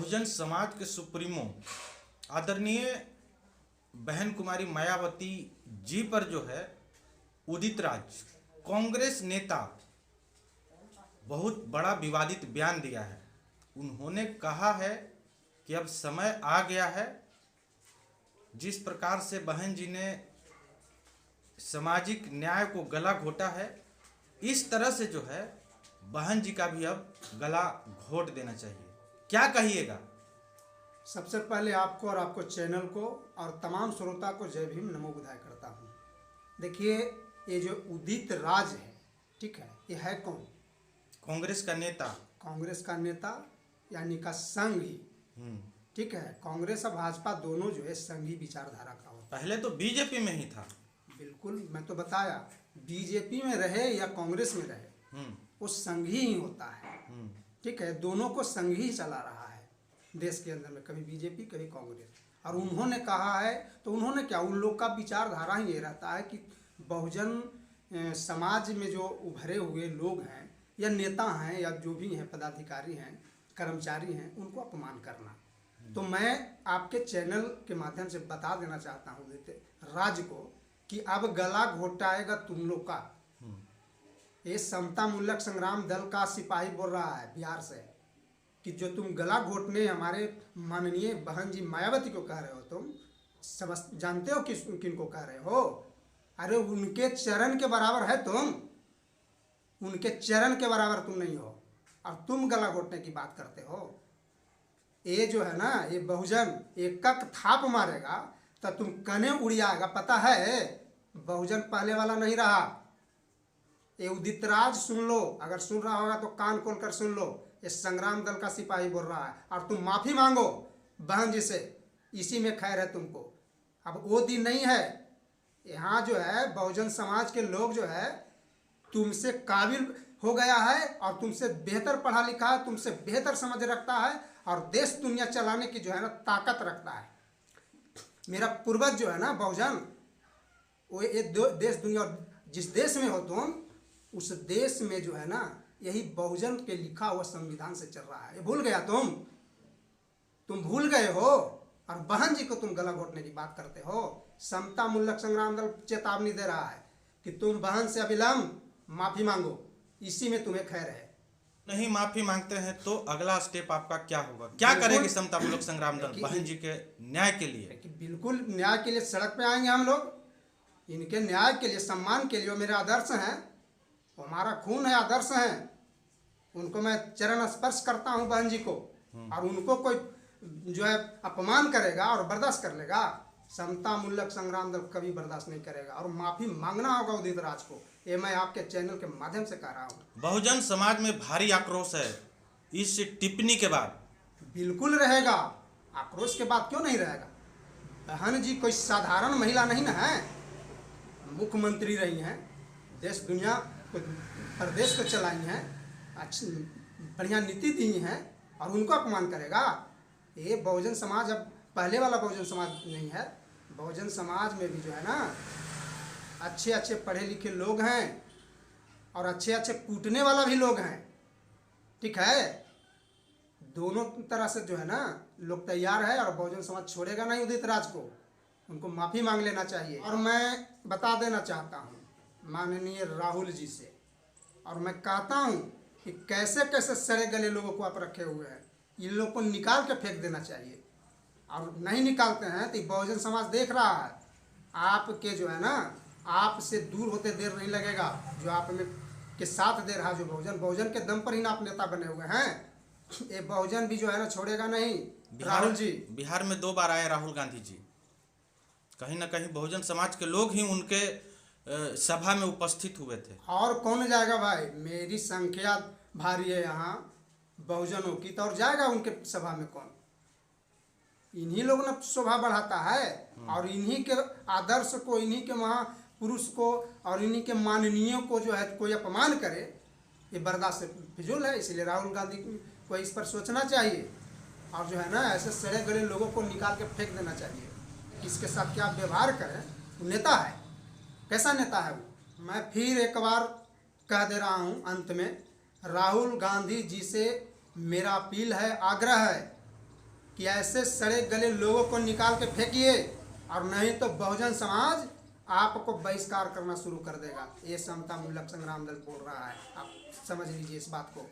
बहुजन समाज के सुप्रीमो आदरणीय बहन कुमारी मायावती जी पर जो है उदित राज कांग्रेस नेता बहुत बड़ा विवादित बयान दिया है। उन्होंने कहा है कि अब समय आ गया है, जिस प्रकार से बहन जी ने सामाजिक न्याय को गला घोटा है, इस तरह से जो है बहन जी का भी अब गला घोट देना चाहिए। क्या कहिएगा? सबसे पहले आपको और आपको चैनल को और तमाम श्रोता को जय भीम नमो बुधाई करता हूँ। देखिए, ये जो उदित राज है, ठीक है, ये है कौन? कांग्रेस का नेता। कांग्रेस का नेता यानी का संघी, ठीक है। कांग्रेस और भाजपा दोनों जो है संघी विचारधारा का होता है। पहले तो बीजेपी में ही था। बिल्कुल, मैं तो बताया, बीजेपी में रहे या कांग्रेस में रहे, वो संघी ही होता है, ठीक है। दोनों को संघी ही चला रहा है देश के अंदर में, कभी बीजेपी कभी कांग्रेस। और उन्होंने कहा है तो उन्होंने क्या, उन लोग का विचारधारा ही ये रहता है कि बहुजन समाज में जो उभरे हुए लोग हैं या नेता हैं या जो भी हैं, पदाधिकारी हैं, कर्मचारी हैं, उनको अपमान करना। तो मैं आपके चैनल के माध्यम से बता देना चाहता हूँ राज को कि अब गला घोटाएगा तुम लोग का। ये समता मूलक संग्राम दल का सिपाही बोल रहा है बिहार से कि जो तुम गला घोटने हमारे माननीय बहन जी मायावती को कह रहे हो, तुम समझ जानते हो किस किनको कह रहे हो? अरे उनके चरण के बराबर है तुम, उनके चरण के बराबर तुम नहीं हो और तुम गला घोटने की बात करते हो। ये जो है ना, ये बहुजन एक थाप मारेगा तो तुम कने उड़ जाएगा। पता है, बहुजन पहले वाला नहीं रहा। ये उदित राज सुन लो, अगर सुन रहा होगा तो कान खोल कर सुन लो। ये संग्राम दल का सिपाही बोल रहा है और तुम माफी मांगो बहन जी से, इसी में खैर है तुमको। अब वो दिन नहीं है। यहाँ जो है बहुजन समाज के लोग जो है तुमसे काबिल हो गया है और तुमसे बेहतर पढ़ा लिखा है, तुमसे बेहतर समझ रखता है और देश दुनिया चलाने की जो है ना ताकत रखता है। मेरा पूर्वज जो है ना बहुजन, वो ये देश दुनिया, जिस देश में हो तुम, उस देश में जो है ना यही बहुजन के लिखा हुआ संविधान से चल रहा है। ये भूल गया तुम भूल गए हो और बहन जी को तुम गला घोटने की बात करते हो। समता मूलक संग्राम दल चेतावनी दे रहा है कि तुम बहन से अविलंब माफी मांगो, इसी में तुम्हें खैर है। नहीं माफी मांगते हैं तो अगला स्टेप आपका क्या होगा? क्या करेगी समता मूलक संग्राम दल बहन जी के न्याय के लिए? बिल्कुल न्याय के लिए सड़क पे आएंगे हम लोग, इनके न्याय के लिए, सम्मान के लिए। वो मेरे आदर्श हैं, वो हमारा खून है, आदर्श हैं। उनको मैं चरण स्पर्श करता हूँ बहन जी को, और उनको कोई जो है अपमान करेगा और बर्दाश्त कर लेगा, समता मूलक संग्राम दल कभी बर्दाश्त नहीं करेगा। और माफी मांगना होगा उदित राज को, ये मैं आपके चैनल के माध्यम से कह रहा हूँ। बहुजन समाज में भारी आक्रोश है इस टिप्पणी के बाद। बिल्कुल रहेगा, आक्रोश के बाद क्यों नहीं रहेगा? बहन जी कोई साधारण महिला नहीं ना है, मुख्यमंत्री रही हैं, देश दुनिया को, प्रदेश को चलाई हैं, अच्छी बढ़िया नीति दी हैं, और उनको अपमान करेगा? ये बहुजन समाज अब पहले वाला बहुजन समाज नहीं है। बहुजन समाज में भी जो है ना अच्छे अच्छे पढ़े लिखे लोग हैं और अच्छे अच्छे कूटने वाला भी लोग हैं, ठीक है। दोनों तरह से जो है ना लोग तैयार है और बहुजन समाज छोड़ेगा नहीं उदित राज को। उनको माफ़ी मांग लेना चाहिए। और मैं बता देना चाहता हूँ माननीय राहुल जी से, और मैं कहता हूँ कि कैसे कैसे सड़े गले लोगों को आप रखे हुए हैं, इन लोगों को निकाल के फेंक देना चाहिए। और नहीं निकालते हैं तो बहुजन समाज देख रहा है, आपके जो है ना, आपसे दूर होते देर नहीं लगेगा। जो आप में के साथ दे रहा, जो बहुजन के दम पर ही ना आप नेता बने हुए हैं, ये बहुजन भी जो है ना छोड़ेगा नहीं। राहुल जी बिहार में 2 बार आए राहुल गांधी जी, कहीं ना कहीं बहुजन समाज के लोग ही उनके सभा में उपस्थित हुए थे। और कौन जाएगा भाई? मेरी संख्या भारी है यहाँ बहुजनों की, तो और जाएगा उनके सभा में कौन? इन्हीं लोग ना शोभा बढ़ाता है, और इन्हीं के आदर्श को, इन्हीं के महापुरुष को और इन्हीं के माननीयों को जो है कोई अपमान करे, ये बर्दाश्त फिजूल है। इसलिए राहुल गांधी को इस पर सोचना चाहिए और जो है ना ऐसे सड़े गले लोगों को निकाल के फेंक देना चाहिए। किसके साथ क्या व्यवहार करें, वो नेता है, कैसा नेता है वो? मैं फिर एक बार कह दे रहा हूँ अंत में, राहुल गांधी जी से मेरा अपील है, आग्रह है कि ऐसे सड़े गले लोगों को निकाल के फेंकिए, और नहीं तो बहुजन समाज आपको बहिष्कार करना शुरू कर देगा। ये समता मूलक संग्राम दल बोल रहा है, आप समझ लीजिए इस बात को।